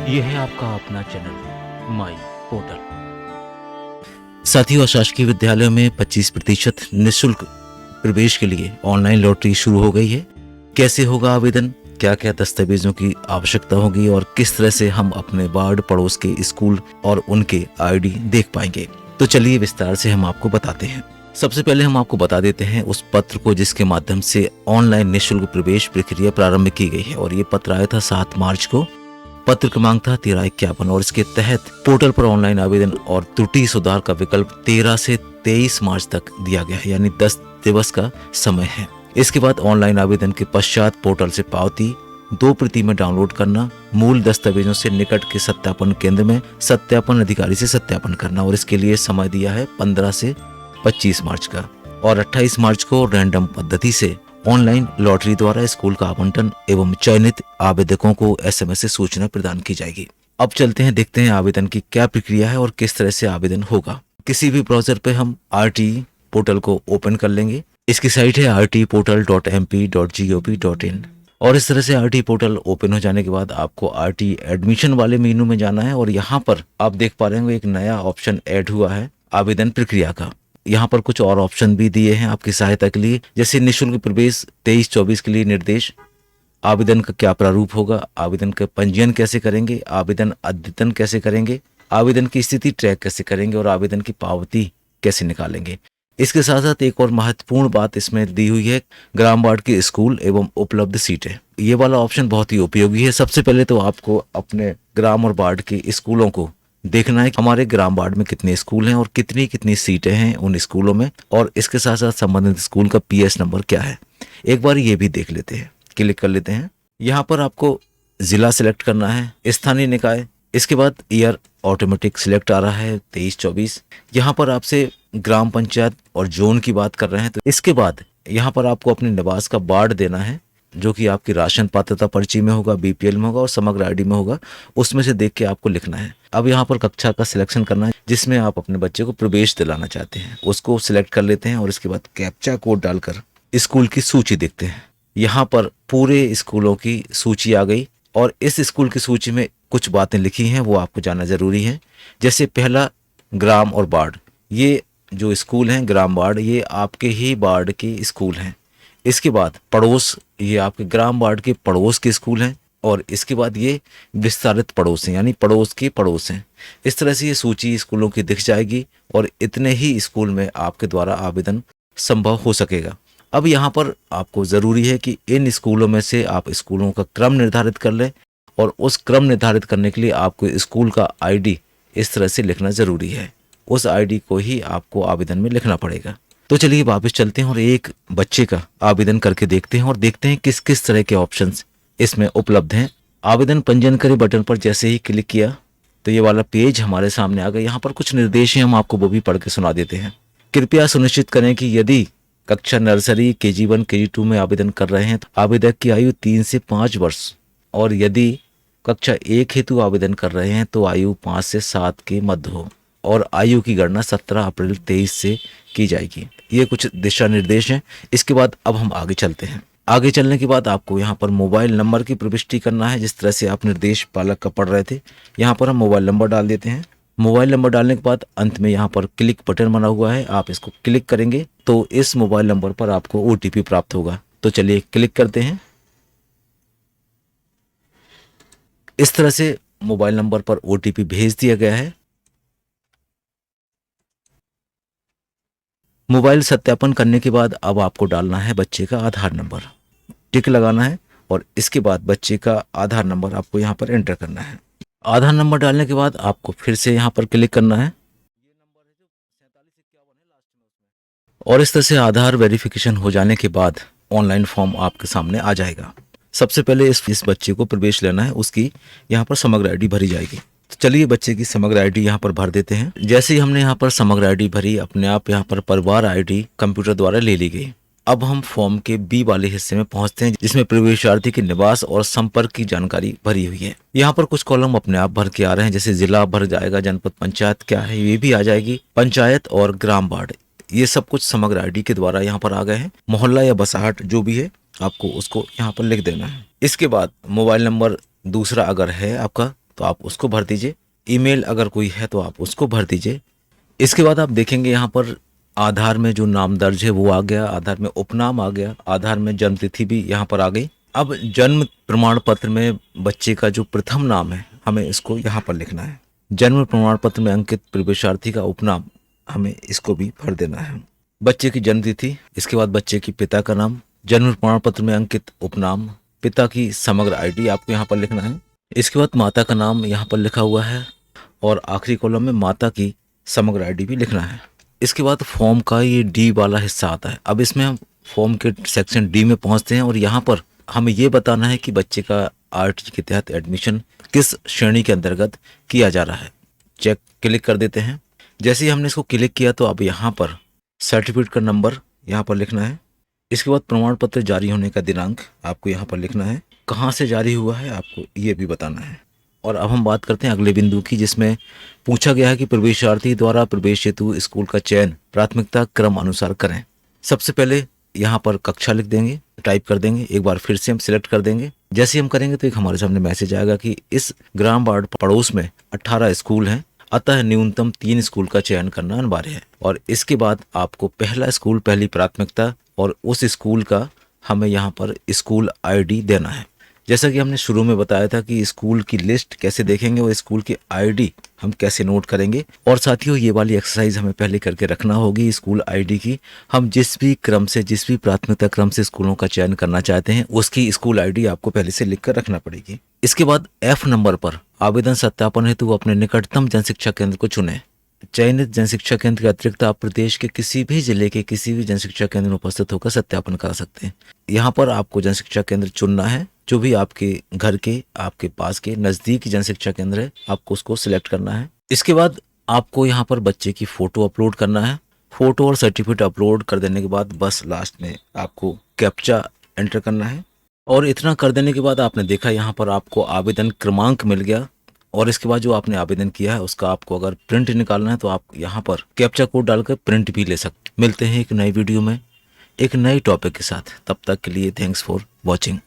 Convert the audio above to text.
ये है आपका अपना चैनल माई पोर्टल। साथियों, शासकीय विद्यालयों में 25% निःशुल्क प्रवेश के लिए ऑनलाइन लॉटरी शुरू हो गई है। कैसे होगा आवेदन, क्या क्या दस्तावेजों की आवश्यकता होगी और किस तरह से हम अपने वार्ड पड़ोस के स्कूल और उनके आईडी देख पाएंगे, तो चलिए विस्तार से हम आपको बताते हैं। सबसे पहले हम आपको बता देते हैं उस पत्र को जिसके माध्यम से ऑनलाइन निःशुल्क प्रवेश प्रक्रिया प्रारंभ की गई है, और ये पत्र आया था 7 मार्च को। पत्र क्रमांक था 1351 और इसके तहत पोर्टल पर ऑनलाइन आवेदन और त्रुटि सुधार का विकल्प 13 से 23 मार्च तक दिया गया है, यानी 10 दिवस का समय है। इसके बाद ऑनलाइन आवेदन के पश्चात पोर्टल से पावती 2 प्रति में डाउनलोड करना, मूल दस्तावेजों से निकट के सत्यापन केंद्र में सत्यापन अधिकारी से सत्यापन करना, और इसके लिए समय दिया है 15 से 25 मार्च का। और 28 मार्च को रैंडम पद्धति से ऑनलाइन लॉटरी द्वारा स्कूल का आवंटन एवं चयनित आवेदकों को SMS से सूचना प्रदान की जाएगी। अब चलते हैं, देखते हैं आवेदन की क्या प्रक्रिया है और किस तरह से आवेदन होगा। किसी भी ब्राउजर पे हम RTE पोर्टल को ओपन कर लेंगे। इसकी साइट है rtportal.mp.gov.in, और इस तरह से RTE पोर्टल ओपन हो जाने के बाद आपको RTE एडमिशन वाले मेनू में जाना है, और यहाँ पर आप देख पा रहे होंगे एक नया ऑप्शन ऐड हुआ है आवेदन प्रक्रिया का। यहाँ पर कुछ और ऑप्शन भी दिए हैं आपकी सहायता के लिए, जैसे निःशुल्क प्रवेश 23-24 के लिए निर्देश, आवेदन का क्या प्रारूप होगा, आवेदन का पंजीयन कैसे करेंगे, आवेदन अद्यतन कैसे करेंगे, आवेदन की स्थिति ट्रैक कैसे करेंगे और आवेदन की पावती कैसे निकालेंगे। इसके साथ साथ एक और महत्वपूर्ण बात इसमें दी हुई है, ग्राम वार्ड के स्कूल एवं उपलब्ध सीटें। ये वाला ऑप्शन बहुत ही उपयोगी है। सबसे पहले तो आपको अपने ग्राम और वार्ड के स्कूलों को देखना है कि हमारे ग्राम वार्ड में कितने स्कूल हैं और कितनी कितनी सीटें हैं उन स्कूलों में, और इसके साथ साथ संबंधित स्कूल का PS नंबर क्या है, एक बार ये भी देख लेते हैं। क्लिक कर लेते हैं। यहाँ पर आपको जिला सिलेक्ट करना है, स्थानीय निकाय, इसके बाद ईयर ऑटोमेटिक सिलेक्ट आ रहा है 23-24। यहाँ पर आपसे ग्राम पंचायत और जोन की बात कर रहे हैं, तो इसके बाद यहाँ पर आपको अपने निवास का वार्ड देना है, जो कि आपकी राशन पात्रता पर्ची में होगा, BPL में होगा और समग्र ID में होगा। उसमें से देख के आपको लिखना है। अब यहाँ पर कक्षा का सिलेक्शन करना है जिसमें आप अपने बच्चे को प्रवेश दिलाना चाहते हैं, उसको सिलेक्ट कर लेते हैं, और इसके बाद कैप्चा कोड डालकर स्कूल की सूची देखते हैं। यहाँ पर पूरे स्कूलों की सूची आ गई, और इस स्कूल की सूची में कुछ बातें लिखी हैं वो आपको जानना जरूरी है। जैसे पहला ग्राम और वार्ड, ये जो स्कूल हैं ग्राम वार्ड, ये आपके ही वार्ड के स्कूल हैं। इसके बाद पड़ोस, ये आपके ग्राम वार्ड के पड़ोस के स्कूल हैं, और इसके बाद ये विस्तारित पड़ोस हैं, यानी पड़ोस के पड़ोस हैं। इस तरह से ये सूची स्कूलों की दिख जाएगी, और इतने ही स्कूल में आपके द्वारा आवेदन संभव हो सकेगा। अब यहाँ पर आपको ज़रूरी है कि इन स्कूलों में से आप स्कूलों का क्रम निर्धारित कर लें, और उस क्रम निर्धारित करने के लिए आपको स्कूल का ID इस तरह से लिखना ज़रूरी है। उस ID को ही आपको आवेदन में लिखना पड़ेगा। तो चलिए वापस चलते हैं और एक बच्चे का आवेदन करके देखते हैं, और देखते हैं किस किस तरह के ऑप्शंस इसमें उपलब्ध हैं। आवेदन पंजीयन करें बटन पर जैसे ही क्लिक किया तो ये वाला पेज हमारे सामने आ गया। यहाँ पर कुछ निर्देश हैं, हम आपको वो भी पढ़ के सुना देते हैं। कृपया सुनिश्चित करें कि यदि कक्षा नर्सरी, KG1, KG2 में आवेदन कर रहे हैं तो आवेदक की आयु 3 से 5 वर्ष, और यदि कक्षा 1 हेतु आवेदन कर रहे हैं तो आयु 5 से 7 के मध्य हो, और आयु की गणना 17 अप्रैल 23 से की जाएगी। ये कुछ दिशा निर्देश हैं। इसके बाद अब हम आगे चलते हैं। आगे चलने के बाद आपको यहाँ पर मोबाइल नंबर की प्रविष्टि करना है, जिस तरह से आप निर्देश पालक का पढ़ रहे थे। यहाँ पर हम मोबाइल नंबर डाल देते हैं। मोबाइल नंबर डालने के बाद अंत में यहाँ पर क्लिक बटन बना हुआ है, आप इसको क्लिक करेंगे तो इस मोबाइल नंबर पर आपको OTP प्राप्त होगा। तो चलिए क्लिक करते हैं। इस तरह से मोबाइल नंबर पर OTP भेज दिया गया है। मोबाइल सत्यापन करने के बाद अब आपको डालना है बच्चे का आधार नंबर, टिक लगाना है, और इसके बाद बच्चे का आधार नंबर आपको यहाँ पर एंटर करना है। आधार नंबर डालने के बाद आपको फिर से यहाँ पर क्लिक करना है, और इस तरह से आधार वेरिफिकेशन हो जाने के बाद ऑनलाइन फॉर्म आपके सामने आ जाएगा। सबसे पहले इस बच्चे को प्रवेश लेना है, उसकी यहाँ पर समग्र ID भरी जाएगी। तो चलिए बच्चे की समग्र ID यहाँ पर भर देते हैं। जैसे ही हमने यहाँ पर समग्र ID भरी, अपने आप यहाँ पर परिवार ID कंप्यूटर द्वारा ले ली गई। अब हम फॉर्म के B वाले हिस्से में पहुंचते हैं, जिसमें प्रवेशार्थी के निवास और संपर्क की जानकारी भरी हुई है। यहाँ पर कुछ कॉलम अपने आप भर के आ रहे हैं, जैसे जिला भर जाएगा, जनपद पंचायत क्या है ये भी आ जाएगी, पंचायत और ग्राम वार्ड, ये सब कुछ समग्र ID के द्वारा यहाँ पर आ गए हैं। मोहल्ला या बसाहट जो भी है आपको उसको यहाँ पर लिख देना है। इसके बाद मोबाइल नंबर दूसरा अगर है आपका तो आप उसको भर दीजिए। ईमेल अगर कोई है तो आप उसको भर दीजिए। इसके बाद आप देखेंगे यहाँ पर आधार में जो नाम दर्ज है वो आ गया, आधार में उपनाम आ गया, आधार में जन्म तिथि भी यहाँ पर आ गई। अब जन्म प्रमाण पत्र में बच्चे का जो प्रथम नाम है हमें इसको यहाँ पर लिखना है। जन्म प्रमाण पत्र में अंकित प्रवेशार्थी का उपनाम हमें इसको भी भर देना है। बच्चे की जन्म तिथि, इसके बाद बच्चे की पिता का नाम, जन्म प्रमाण पत्र में अंकित उपनाम, पिता की समग्र आईडी आपको यहाँ पर लिखना है। इसके बाद माता का नाम यहाँ पर लिखा हुआ है और आखिरी कॉलम में माता की समग्र आईडी भी लिखना है। इसके बाद फॉर्म का ये डी वाला हिस्सा आता है। अब इसमें हम फॉर्म के सेक्शन डी में पहुंचते हैं और यहाँ पर हमें ये बताना है कि बच्चे का आरटी के तहत एडमिशन किस श्रेणी के अंतर्गत किया जा रहा है। चेक क्लिक कर देते हैं। जैसे ही हमने इसको क्लिक किया तो अब यहाँ पर सर्टिफिकेट का नंबर यहाँ पर लिखना है। इसके बाद प्रमाण पत्र जारी होने का दिनांक आपको यहाँ पर लिखना है। कहाँ से जारी हुआ है आपको ये भी बताना है। और अब हम बात करते हैं अगले बिंदु की, जिसमें पूछा गया है कि प्रवेशार्थी द्वारा प्रवेश हेतु स्कूल का चयन प्राथमिकता क्रम अनुसार करें। सबसे पहले यहाँ पर कक्षा लिख देंगे, टाइप कर देंगे, एक बार फिर से हम सिलेक्ट कर देंगे। जैसे हम करेंगे तो एक हमारे सामने मैसेज आएगा कि इस ग्राम वार्ड पड़ोस में 18 स्कूल हैं, अतः न्यूनतम 3 स्कूल का चयन करना अनिवार्य है। और इसके बाद आपको पहला स्कूल पहली प्राथमिकता और उस स्कूल का हमें यहाँ पर स्कूल आईडी देना है। जैसा कि हमने शुरू में बताया था कि स्कूल की लिस्ट कैसे देखेंगे और स्कूल की आईडी हम कैसे नोट करेंगे। और साथियों ये वाली एक्सरसाइज हमें पहले करके रखना होगी। स्कूल आईडी की हम जिस भी क्रम से, जिस भी प्राथमिकता क्रम से स्कूलों का चयन करना चाहते हैं उसकी स्कूल आईडी आपको पहले से लिख कर रखना पड़ेगी। इसके बाद एफ नंबर पर आवेदन सत्यापन हेतु अपने निकटतम जनशिक्षा केंद्र को चुनें। चयनित जनशिक्षा केंद्र के अतिरिक्त आप प्रदेश के किसी भी जिले के किसी भी जनशिक्षा केंद्र में उपस्थित होकर सत्यापन करा सकते हैं। यहाँ पर आपको जनशिक्षा केंद्र चुनना है, जो भी आपके घर के, आपके पास के नजदीक जनशिक्षा केंद्र है, आपको उसको सिलेक्ट करना है। इसके बाद आपको यहाँ पर बच्चे की फोटो अपलोड करना है। फोटो और सर्टिफिकेट अपलोड कर देने के बाद बस लास्ट में आपको कैप्चा एंटर करना है। और इतना कर देने के बाद आपने देखा यहाँ पर आपको आवेदन क्रमांक मिल गया। और इसके बाद जो आपने आवेदन किया है उसका आपको अगर प्रिंट निकालना है तो आप यहाँ पर कैप्चा कोड डालकर प्रिंट भी ले सकते। मिलते हैं एक नई वीडियो में एक नई टॉपिक के साथ। तब तक के लिए थैंक्स फॉर वॉचिंग।